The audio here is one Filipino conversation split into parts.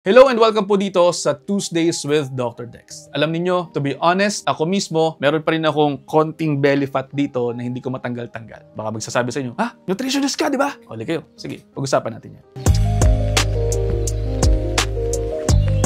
Hello and welcome po dito sa Tuesdays with Dr. Dex. Alam niyo, to be honest, ako mismo, meron pa rin akong konting belly fat dito na hindi ko matanggal-tanggal. Baka magsasabi sa inyo, nutritionist ka, di ba? Huli kayo. Sige, pag-usapan natin yan.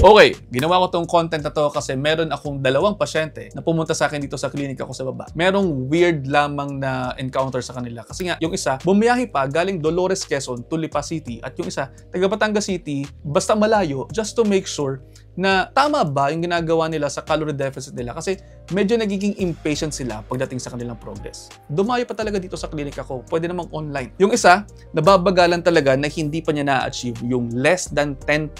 Okay, ginawa ko tong content na to kasi meron akong dalawang pasyente na pumunta sa akin dito sa klinika ko sa baba. Merong weird lamang na encounter sa kanila. Kasi nga, yung isa, bumiyahe pa galing Dolores, Quezon to Lipa City. At yung isa, taga Batangas City, basta malayo, just to make sure na tama ba yung ginagawa nila sa calorie deficit nila. Kasi medyo nagiging impatient sila pagdating sa kanilang progress. Dumayo pa talaga dito sa klinika ko. Pwede namang online. Yung isa, nababagalan talaga na hindi pa niya na-achieve yung less than 10%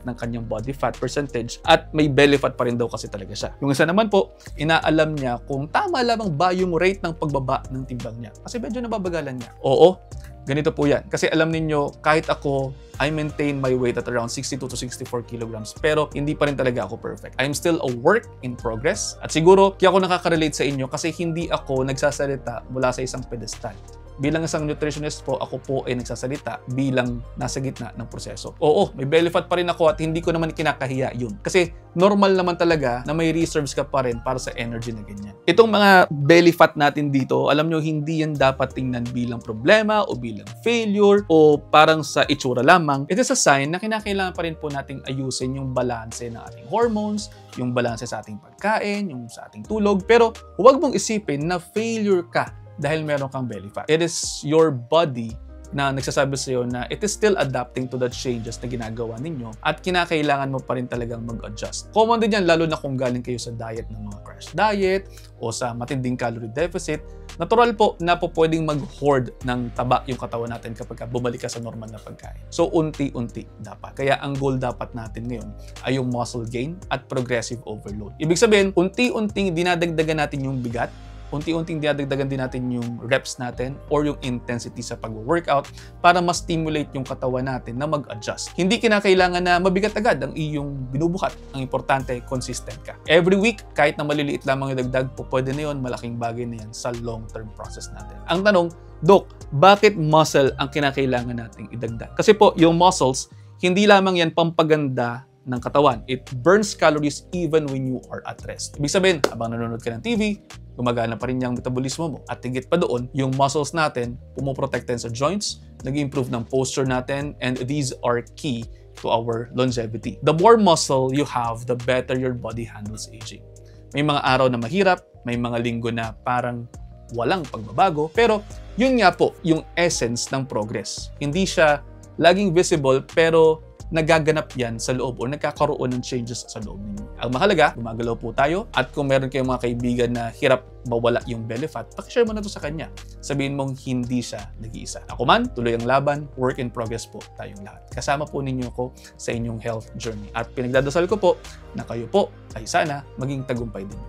ng kanyang body fat percentage at may belly fat pa rin daw kasi talaga siya. Yung isa naman po, inaalam niya kung tama lamang ba yung rate ng pagbaba ng timbang niya. Kasi medyo nababagalan niya. Oo, ganito po yan. Kasi alam ninyo, kahit ako, I maintain my weight at around 62 to 64 kilograms. Pero hindi pa rin talaga ako perfect. I'm still a work in progress. At siguro, kaya ako nakaka-relate sa inyo kasi hindi ako nagsasalita mula sa isang pedestal. Bilang isang nutritionist po, ako po ay nagsasalita bilang nasa gitna ng proseso. Oo, may belly fat pa rin ako at hindi ko naman kinakahiya yun. Kasi normal naman talaga na may reserves ka pa rin para sa energy na ganyan. Itong mga belly fat natin dito, alam nyo, hindi yan dapat tingnan bilang problema o bilang failure o parang sa itsura lamang. It is a sign na kinakailangan pa rin po nating ayusin yung balanse ng ating hormones, yung balanse sa ating pagkain, yung sa ating tulog. Pero huwag mong isipin na failure ka dahil meron kang belly fat. It is your body na nagsasabi sa iyo na it is still adapting to the changes na ginagawa ninyo at kinakailangan mo pa rin talagang mag-adjust. Common din yan lalo na kung galing kayo sa diet ng mga crash diet o sa matinding calorie deficit. Natural po na po pwedeng mag-hoard ng taba yung katawan natin kapag bumalik ka sa normal na pagkain. So, unti-unti dapat. Kaya ang goal dapat natin ngayon ay yung muscle gain at progressive overload. Ibig sabihin, unti-unting dinadagdagan natin yung bigat, unti-unting dinadagdagan din natin yung reps natin or yung intensity sa pag-workout para mas stimulate yung katawan natin na mag-adjust. Hindi kinakailangan na mabigat agad ang iyong binubuhat. Ang importante, consistent ka. Every week, kahit na maliliit lamang yung dagdag po, pwede na yun, malaking bagay na yan sa long-term process natin. Ang tanong, Dok, bakit muscle ang kinakailangan nating idagdag? Kasi po, yung muscles, hindi lamang yan pampaganda ng katawan. It burns calories even when you are at rest. Ibig sabihin, habang nanonood ka ng TV, gumagana pa rin yung metabolismo mo. At higit pa doon, yung muscles natin, pumoprotect sa joints, nag-improve ng posture natin, and these are key to our longevity. The more muscle you have, the better your body handles aging. May mga araw na mahirap, may mga linggo na parang walang pagbabago, pero yun nga po, yung essence ng progress. Hindi siya laging visible, pero nagaganap yan sa loob o nagkakaroon ng changes sa loob ninyo. Ang mahalaga, gumagalaw po tayo at kung meron kayong mga kaibigan na hirap mawala yung belly fat, pakishare mo na to sa kanya. Sabihin mong hindi siya nag-iisa. Ako man, tuloy ang laban, work in progress po tayong lahat. Kasama po ninyo ako sa inyong health journey. At pinagdadasal ko po na kayo po ay sana maging tagumpay din.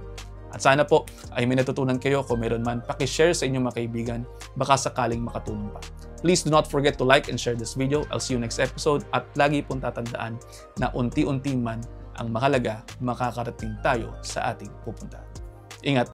At sana po ay may natutunan kayo. Kung meron man, pakishare sa inyong mga kaibigan. Baka sakaling makatulong pa. Please do not forget to like and share this video. I'll see you next episode. At lagi pong tatandaan na unti-unti man ang mahalaga, makakarating tayo sa ating pupuntahan. Ingat!